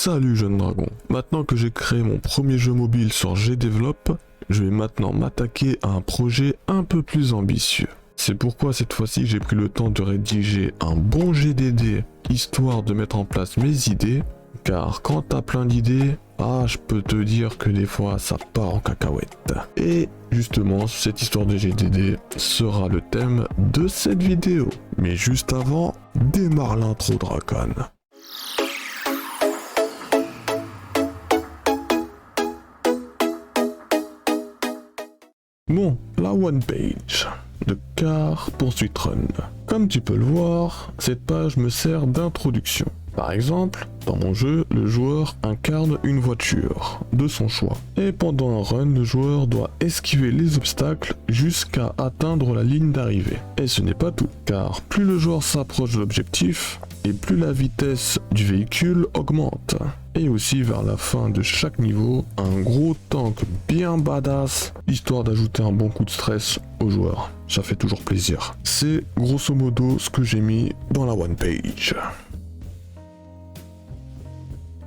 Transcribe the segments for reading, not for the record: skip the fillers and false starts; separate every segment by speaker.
Speaker 1: Salut jeune dragon, maintenant que j'ai créé mon premier jeu mobile sur GDevelop, je vais maintenant m'attaquer à un projet un peu plus ambitieux. C'est pourquoi cette fois-ci j'ai pris le temps de rédiger un bon GDD, histoire de mettre en place mes idées, car quand t'as plein d'idées, je peux te dire que des fois ça part en cacahuète. Et justement, cette histoire de GDD sera le thème de cette vidéo. Mais juste avant, démarre l'intro Drakan. Bon, la one page de Car Pursuit Run. Comme tu peux le voir, cette page me sert d'introduction. Par exemple, dans mon jeu, le joueur incarne une voiture de son choix. Et pendant un run, le joueur doit esquiver les obstacles jusqu'à atteindre la ligne d'arrivée. Et ce n'est pas tout, car plus le joueur s'approche de l'objectif, et plus la vitesse du véhicule augmente. Et aussi vers la fin de chaque niveau, un gros tank bien badass, histoire d'ajouter un bon coup de stress au joueur. Ça fait toujours plaisir. C'est grosso modo ce que j'ai mis dans la one page.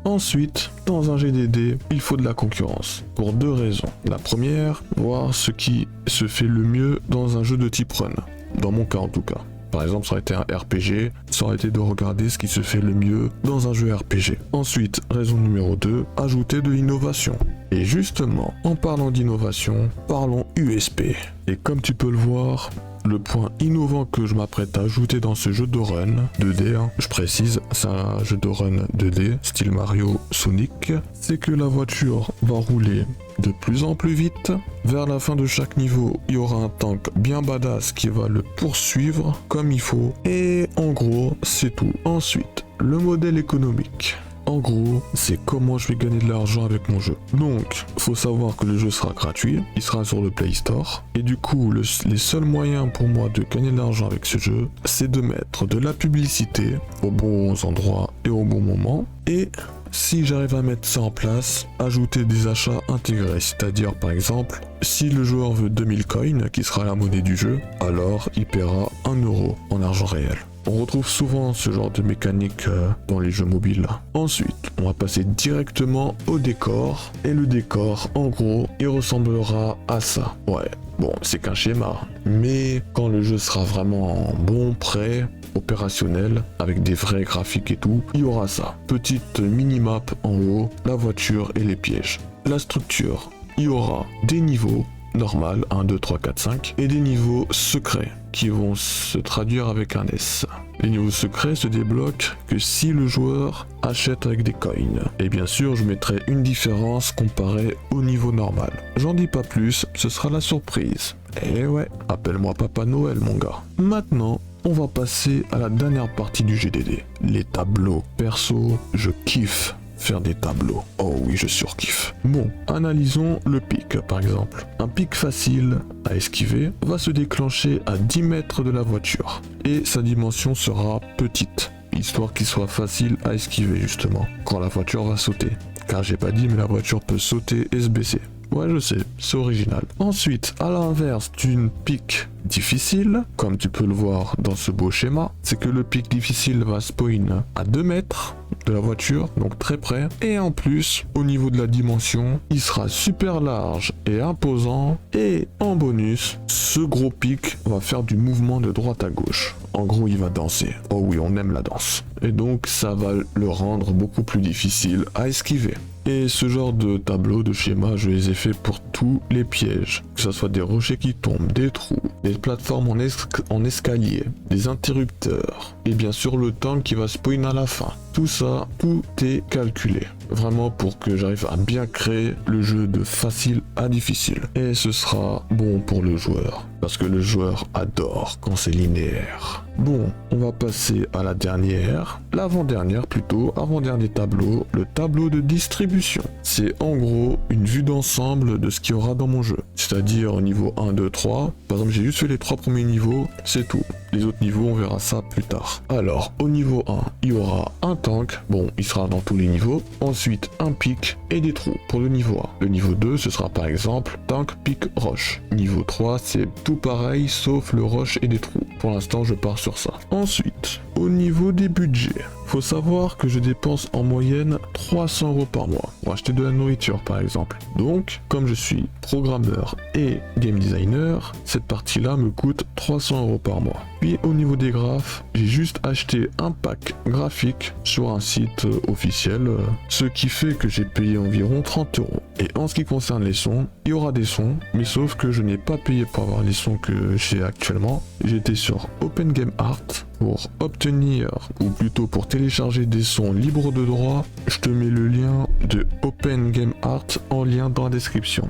Speaker 1: Ensuite, dans un GDD, il faut de la concurrence, pour deux raisons. La première, voir ce qui se fait le mieux dans un jeu de type run, dans mon cas en tout cas. Par exemple, ça aurait été un RPG, ça aurait été de regarder ce qui se fait le mieux dans un jeu RPG. Ensuite, raison numéro 2, ajouter de l'innovation. Et justement, en parlant d'innovation, parlons USP. Et comme tu peux le voir, le point innovant que je m'apprête à ajouter dans ce jeu de run 2D, je précise, c'est un jeu de run 2D, style Mario Sonic, c'est que la voiture va rouler de plus en plus vite. Vers la fin de chaque niveau, il y aura un tank bien badass qui va le poursuivre comme il faut. Et en gros, c'est tout. Ensuite, le modèle économique. En gros, c'est comment je vais gagner de l'argent avec mon jeu. Donc, faut savoir que le jeu sera gratuit, il sera sur le Play Store. Et du coup, les seuls moyens pour moi de gagner de l'argent avec ce jeu, c'est de mettre de la publicité aux bons endroits et au bon moment. Et si j'arrive à mettre ça en place, ajouter des achats intégrés. C'est-à-dire, par exemple, si le joueur veut 2000 coins, qui sera la monnaie du jeu, alors il paiera 1 euro en argent réel. On retrouve souvent ce genre de mécanique dans les jeux mobiles. Ensuite, on va passer directement au décor. Et le décor, en gros, il ressemblera à ça. Ouais, bon, c'est qu'un schéma. Mais quand le jeu sera vraiment bon, prêt, opérationnel, avec des vrais graphiques et tout, il y aura ça. Petite minimap en haut, la voiture et les pièges. La structure, il y aura des niveaux normal, 1, 2, 3, 4, 5, et des niveaux secrets qui vont se traduire avec un S. Les niveaux secrets se débloquent que si le joueur achète avec des coins. Et bien sûr, je mettrai une différence comparée au niveau normal. J'en dis pas plus, ce sera la surprise. Et ouais, appelle-moi Papa Noël mon gars. Maintenant, on va passer à la dernière partie du GDD, les tableaux. Perso, je kiffe faire des tableaux. Oh oui, je surkiffe. Bon, analysons le pic par exemple. Un pic facile à esquiver va se déclencher à 10 mètres de la voiture et sa dimension sera petite, histoire qu'il soit facile à esquiver justement quand la voiture va sauter. Car j'ai pas dit, mais la voiture peut sauter et se baisser. Ouais, je sais, c'est original. Ensuite, à l'inverse d'une pique difficile, comme tu peux le voir dans ce beau schéma, c'est que le pic difficile va spawn à 2 mètres de la voiture, donc très près. Et en plus, au niveau de la dimension, il sera super large et imposant. Et en bonus, ce gros pic va faire du mouvement de droite à gauche. En gros, il va danser. Oh oui, on aime la danse. Et donc, ça va le rendre beaucoup plus difficile à esquiver. Et ce genre de tableau, de schéma, je les ai fait pour tous les pièges. Que ce soit des rochers qui tombent, des trous, des plateformes en escalier, des interrupteurs. Et bien sûr le tank qui va spawn à la fin. Tout ça, tout est calculé. Vraiment pour que j'arrive à bien créer le jeu de facile à difficile. Et ce sera bon pour le joueur. Parce que le joueur adore quand c'est linéaire. Bon, on va passer à la dernière, l'avant-dernière plutôt, avant-dernier tableau, le tableau de distribution. C'est en gros une vue d'ensemble de ce qu'il y aura dans mon jeu. C'est-à-dire au niveau 1, 2, 3. Par exemple, j'ai juste fait les 3 premiers niveaux, c'est tout. Les autres niveaux, on verra ça plus tard. Alors, au niveau 1, il y aura un tank. Bon, il sera dans tous les niveaux. Ensuite, un pic et des trous pour le niveau 1. Le niveau 2, ce sera par exemple tank, pic, roche. Niveau 3, c'est tout pareil, sauf le roche et des trous. pour l'instant je pars sur ça. Ensuite, au niveau des budgets, faut savoir que je dépense en moyenne 300 € par mois pour acheter de la nourriture par exemple. Donc, comme je suis programmeur et game designer, cette partie-là me coûte 300 € par mois. Puis au niveau des graphes, j'ai juste acheté un pack graphique sur un site officiel, ce qui fait que j'ai payé environ 30 €. Et en ce qui concerne les sons, il y aura des sons, mais sauf que je n'ai pas payé pour avoir les sons que j'ai actuellement. J'étais sur Open Game Art pour obtenir, ou plutôt pour télécharger des sons libres de droit. Je te mets le lien de Open Game Art en lien dans la description.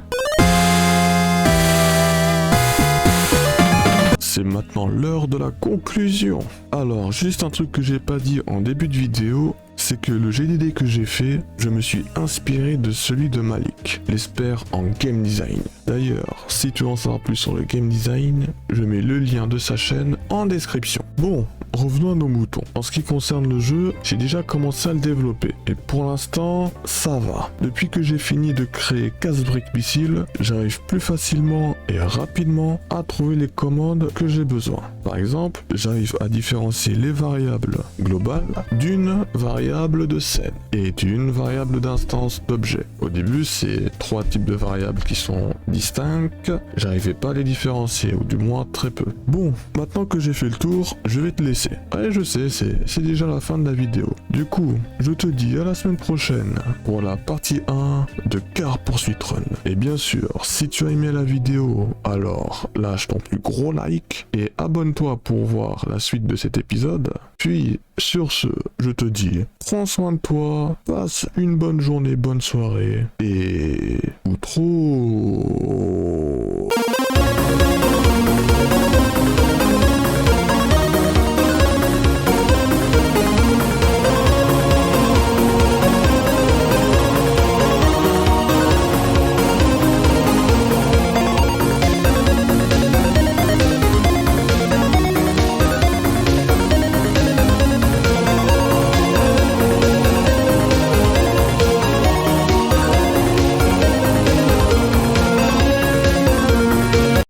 Speaker 1: C'est maintenant l'heure de la conclusion. Alors, juste un truc que j'ai pas dit en début de vidéo, c'est que le GDD que j'ai fait, je me suis inspiré de celui de Malik, l'expert en game design. D'ailleurs, si tu veux en savoir plus sur le game design, je mets le lien de sa chaîne en description. Bon, revenons à nos moutons. En ce qui concerne le jeu, j'ai déjà commencé à le développer. Et pour l'instant, ça va. Depuis que j'ai fini de créer Casse-Brique Missile, j'arrive plus facilement et rapidement à trouver les commandes que j'ai besoin. Par exemple, j'arrive à différencier les variables globales d'une variable de scène et d'une variable d'instance d'objet. Au début, c'est 3 types de variables qui sont distinctes. J'arrivais pas à les différencier, ou du moins très peu. Bon, maintenant que j'ai fait le tour, je vais te laisser. Ouais, je sais, c'est déjà la fin de la vidéo. Du coup, je te dis à la semaine prochaine pour la partie 1 de Car Poursuite Run. Et bien sûr, si tu as aimé la vidéo, alors lâche ton plus gros like et abonne-toi pour voir la suite de cet épisode. Puis, sur ce, je te dis, prends soin de toi, passe une bonne journée, bonne soirée, et... ou trop...